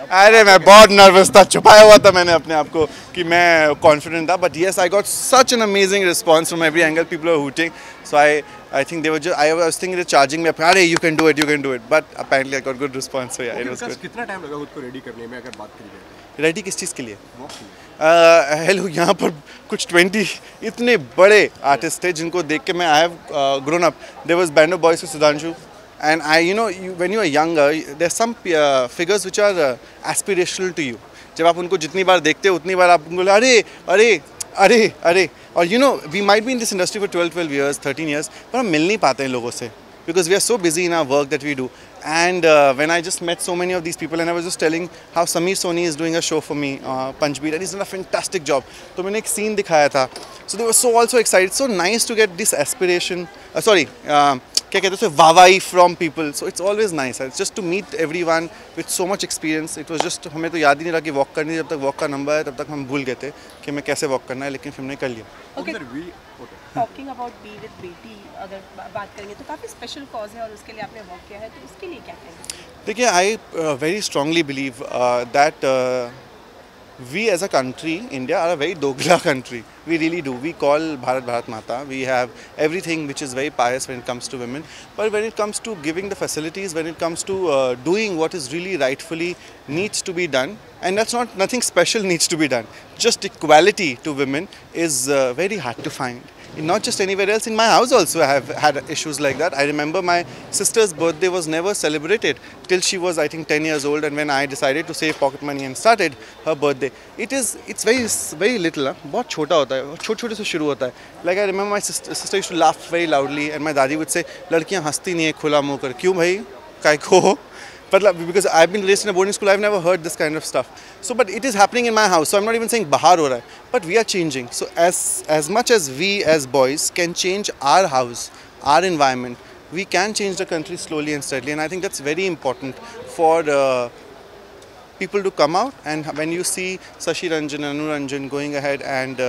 अरे मैं बहुत नर्वस था, छुपाया हुआ था मैंने अपने आप को कि मैं कॉन्फिडेंट था, but yes I got such an amazing response from every angle. People are hooting, so I think they were just, I was thinking they're charging me up, अरे you can do it, but apparently I got good response, so yeah, it was good. कितना time लगा खुद को ready करने में अगर बात करें? रेडी किस चीज़ के लिए? हेलो, यहाँ पर कुछ 20 इतने बड़े आर्टिस्ट थे जिनको देख के मैं I have grown up. There was band of boys with Sudhanshu, and when you are younger there's some figures which are aspirational to you. जब आप उनको जितनी बार देखते हो उतनी बार आप उनको अरे अरे अरे अरे, और we might be in this industry for 12 years 13 years, पर हम मिल नहीं पाते हैं लोगों से because we are so busy in our work that we do. And when I just met so many of these people and I was just telling how Sameer Soni is doing a show for me, Punchbeat, and he's done a fantastic job. तो मैंने एक scene दिखाया था, so they were so also excited. So nice to get this aspiration, क्या कहते हैं, वाहवाही from people. So it's always nice. It's just to meet everyone with so much experience. It was just, हमें तो याद ही नहीं रहा कि वॉक करनी, जब तक वॉक का नंबर है तब तक हम भूल गए थे कि हमें कैसे वॉक करना है, लेकिन फिर हमने कर लिया. Okay. Talking about be with बेटी अगर बात करेंगे तो काफ़ी स्पेशल कॉज है और उसके लिए आपने वॉक किया है, तो उसके लिए क्या कहेंगे? देखिए, I very strongly believe that we as a country, India, are a very dogla country. We really do. We call Bharat Bharat Mata. We have everything which is very pious when it comes to women. But when it comes to giving the facilities, when it comes to doing what is really rightfully needs to be done, and that's nothing special needs to be done. Just equality to women is very hard to find. Not just anywhere else, in my house also I have had issues like that. I remember my sister's birthday was never celebrated till she was I think 10 years old, and when I decided to save pocket money and started her birthday, it's very little, बहुत छोटा होता है, छोटे से शुरू होता है. Like I remember my sister used to laugh very loudly and my दादी would say, लड़कियाँ हंसती नहीं है खुला मुँह कर. क्यों भाई, काय को? But because I've been raised in a boarding school, I've never heard this kind of stuff. So, but it is happening in my house. So I'm not even saying bahar ho raha hai, but we are changing. So as much as we as boys can change our house, our environment, we can change the country slowly and steadily. And I think that's very important for people to come out. And when you see Sashi Ranjan and Anu Ranjan going ahead and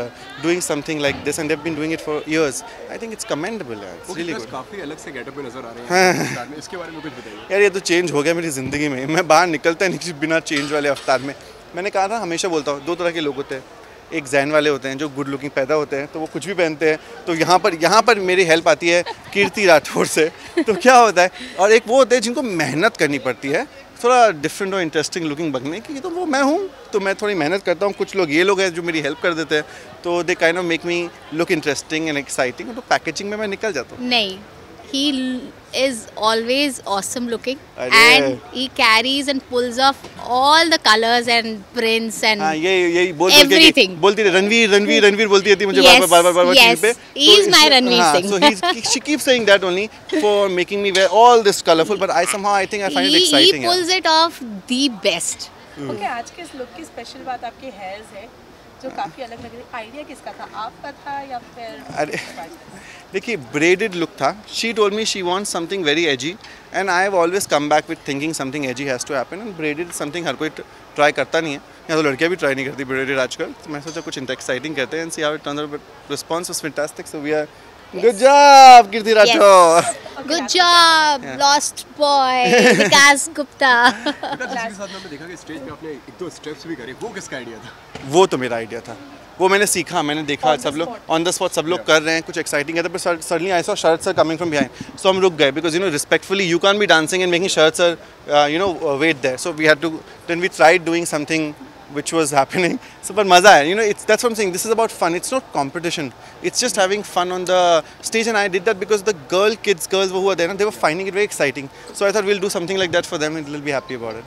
doing something like this, and they've been doing it for years, I think it's commendable. It's really good. काफी अलग से getup में नजर आ रहे हैं, इसके बारे में कुछ बताइए. यार, ये तो चेंज हो गया मेरी ज़िंदगी में. मैं बाहर निकलता नहीं बिना चेंज वाले अवतार में. मैंने कहा था, हमेशा बोलता हूँ, दो तरह के लोग होते हैं. एक जैन वाले होते हैं जो गुड लुकिंग पैदा होते हैं, तो वो कुछ भी पहनते हैं. तो यहाँ पर मेरी हेल्प आती है कीर्ति राठौर से. तो क्या होता है, और एक वो होते हैं जिनको मेहनत करनी पड़ती है थोड़ा डिफरेंट और इंटरेस्टिंग लुकिंग बनने की. तो वो मैं हूँ, तो मैं थोड़ी मेहनत करता हूँ. कुछ लोग ये लोग हैं जो मेरी हेल्प कर देते हैं, तो they kind of make me look interesting and exciting. तो पैकेजिंग में मैं निकल जाता हूँ. नहीं, he is always awesome looking and he carries and pulls off all the colors and prints and यही everything. बोलती है रणवीर बोलती रहती है मुझे बार-बार टीवी पे. He is my Ranveer Singh. So she keeps saying that only for making me wear all this colorful, but I find it exciting. He pulls it off the best. Okay, आज के इस look की special बात आपके hairs है जो काफ़ी अलग लग रही है. आइडिया किसका था, आपका था या फिर? अरे देखिए, ब्रेडेड लुक था. She told me she wants something very edgy, and I have always come back with thinking something edgy has to happen. And braided something हर कोई ट्राई करता नहीं है, या तो लड़कियाँ भी ट्राई नहीं करती ब्रेडेड आजकल. तो मैं सोचा कुछ एक्साइटिंग करते हैं and see how it turns out. Response was fantastic, so we are good job Kirti Rathore. Good job, lost boy, Vikas Gupta. इसके साथ में देखा कि स्टेज पे आपने एक दो स्टेप्स भी करे, वो किसका आइडिया था? वो तो मेरा आइडिया था. वो मैंने सीखा, मैंने देखा सब लोग ऑन द स्पॉट सब लोग कर रहे हैं, कुछ एक्साइटिंग है. पर suddenly I saw Sharad sir coming from behind, so हम रुक गए because respectfully you can be dancing and making Sharad sir wait there. So we had to, then we tried doing something which was happening. So but maza hai, that's what I'm saying, this is about fun. It's not competition, it's just having fun on the stage. And I did that because the girls who were there, they were finding it very exciting. So I thought we'll do something like that for them and they'll be happy about it.